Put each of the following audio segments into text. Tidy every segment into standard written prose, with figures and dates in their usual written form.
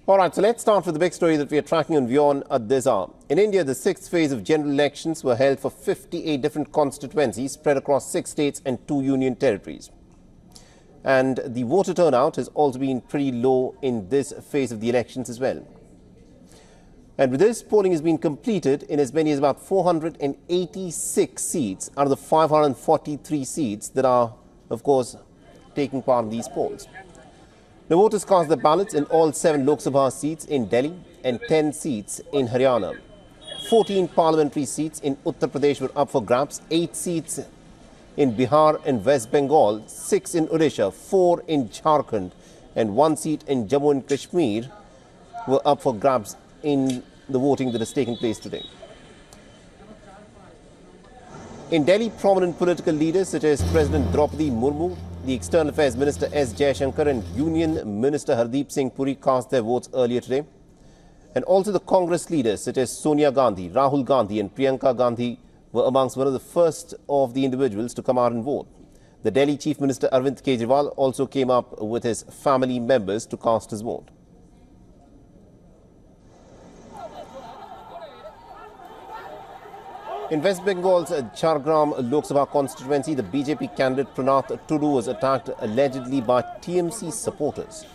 All right, so let's start with the big story that we are tracking on WION at this hour. In India, the sixth phase of general elections were held for 58 different constituencies spread across 6 states and 2 union territories. And the voter turnout has also been pretty low in this phase of the elections as well. And with this, polling has been completed in as many as about 486 seats out of the 543 seats that are, of course, taking part in these polls. The voters cast their ballots in all 7 Lok Sabha seats in Delhi and 10 seats in Haryana. 14 parliamentary seats in Uttar Pradesh were up for grabs, 8 seats in Bihar and West Bengal, 6 in Odisha, 4 in Jharkhand and 1 seat in Jammu and Kashmir were up for grabs in the voting that has taken place today. In Delhi, prominent political leaders such as President Draupadi Murmu, the External Affairs Minister S. Jaishankar and Union Minister Hardeep Singh Puri cast their votes earlier today. And also the Congress leaders such as Sonia Gandhi, Rahul Gandhi and Priyanka Gandhi were amongst one of the first of the individuals to come out and vote. The Delhi Chief Minister Arvind Kejriwal also came up with his family members to cast his vote. In West Bengal's Jhargram Lok Sabha constituency, the BJP candidate Turnout was attacked allegedly by TMC supporters.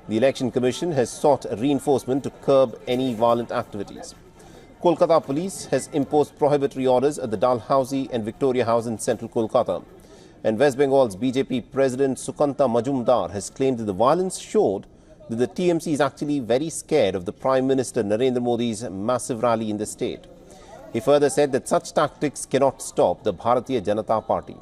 The Election Commission has sought reinforcement to curb any violent activities. Kolkata police has imposed prohibitory orders at the Dalhousie and Victoria House in central Kolkata. And West Bengal's BJP President Sukanta Majumdar has claimed that the violence showed that the TMC is actually very scared of the Prime Minister Narendra Modi's massive rally in the state. He further said that such tactics cannot stop the Bharatiya Janata Party.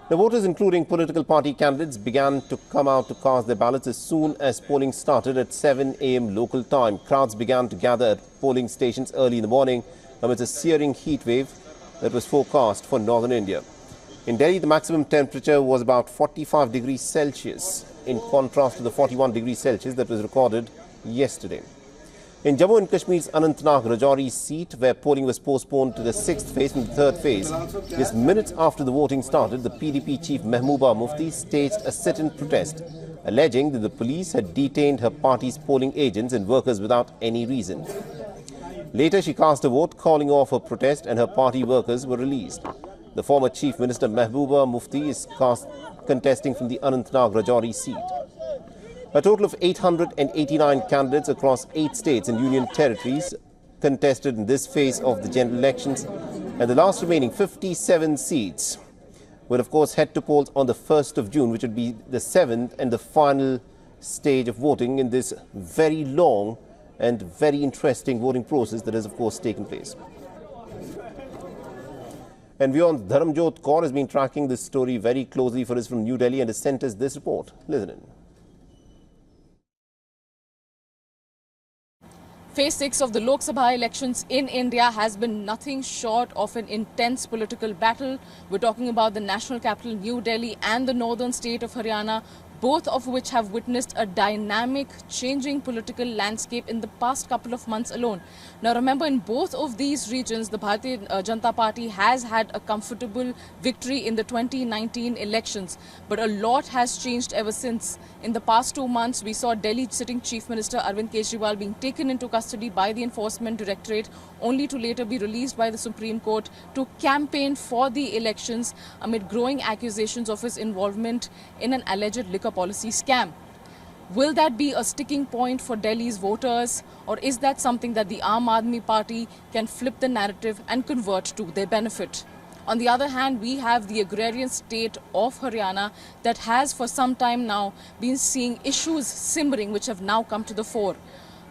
The voters, including political party candidates, began to come out to cast their ballots as soon as polling started at 7 a.m. local time. Crowds began to gather at polling stations early in the morning amidst a searing heat wave that was forecast for northern India. In Delhi, the maximum temperature was about 45 degrees Celsius, in contrast to the 41 degrees Celsius that was recorded yesterday. In Jammu and Kashmir's Anantnag Rajouri seat, where polling was postponed to the 6th phase from the 3rd phase, just minutes after the voting started, the PDP chief Mehbooba Mufti staged a sit-in protest, alleging that the police had detained her party's polling agents and workers without any reason. Later, she cast a vote calling off her protest and her party workers were released. The former chief minister Mehbooba Mufti is contesting from the Anantnag Rajouri seat. A total of 889 candidates across 8 states and union territories contested in this phase of the general elections, and the last remaining 57 seats will of course head to polls on the 1st of June, which would be the 7th and the final stage of voting in this very long and very interesting voting process that has of course taken place. And WION's Dharamjot Kaur has been tracking this story very closely for us from New Delhi and has sent us this report. Listen in. Phase 6 of the Lok Sabha elections in India has been nothing short of an intense political battle. We're talking about the national capital, New Delhi, and the northern state of Haryana, both of which have witnessed a dynamic, changing political landscape in the past couple of months alone. Now remember, in both of these regions, the Bharatiya Janata Party has had a comfortable victory in the 2019 elections. But a lot has changed ever since. In the past 2 months, we saw Delhi sitting Chief Minister Arvind Kejriwal being taken into custody by the Enforcement Directorate, only to later be released by the Supreme Court to campaign for the elections amid growing accusations of his involvement in an alleged liquor policy scam. Will that be a sticking point for Delhi's voters, or is that something that the Aam Aadmi Party can flip the narrative and convert to their benefit? On the other hand, we have the agrarian state of Haryana that has for some time now been seeing issues simmering which have now come to the fore.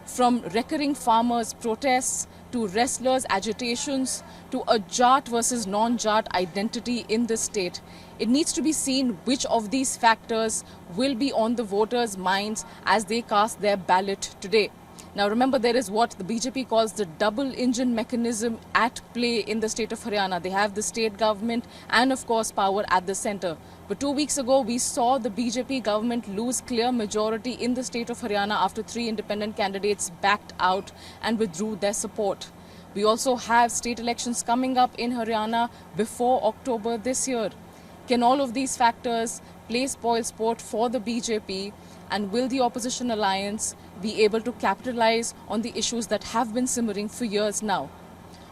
From recurring farmers' protests to wrestlers' agitations to a Jat versus non-Jat identity in the state. It needs to be seen which of these factors will be on the voters' minds as they cast their ballot today. Now remember, there is what the BJP calls the double engine mechanism at play in the state of Haryana. They have the state government and of course power at the centre. But 2 weeks ago, we saw the BJP government lose clear majority in the state of Haryana after 3 independent candidates backed out and withdrew their support. We also have state elections coming up in Haryana before October this year. Can all of these factors play spoil sport for the BJP And will the opposition alliance be able to capitalize on the issues that have been simmering for years now?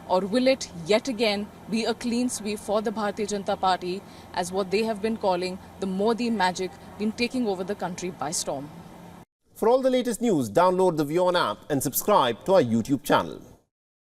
Or will it yet again be a clean sweep for the Bharatiya Janata Party, as what they have been calling the Modi magic been taking over the country by storm? For all the latest news, download the WION app and subscribe to our YouTube channel.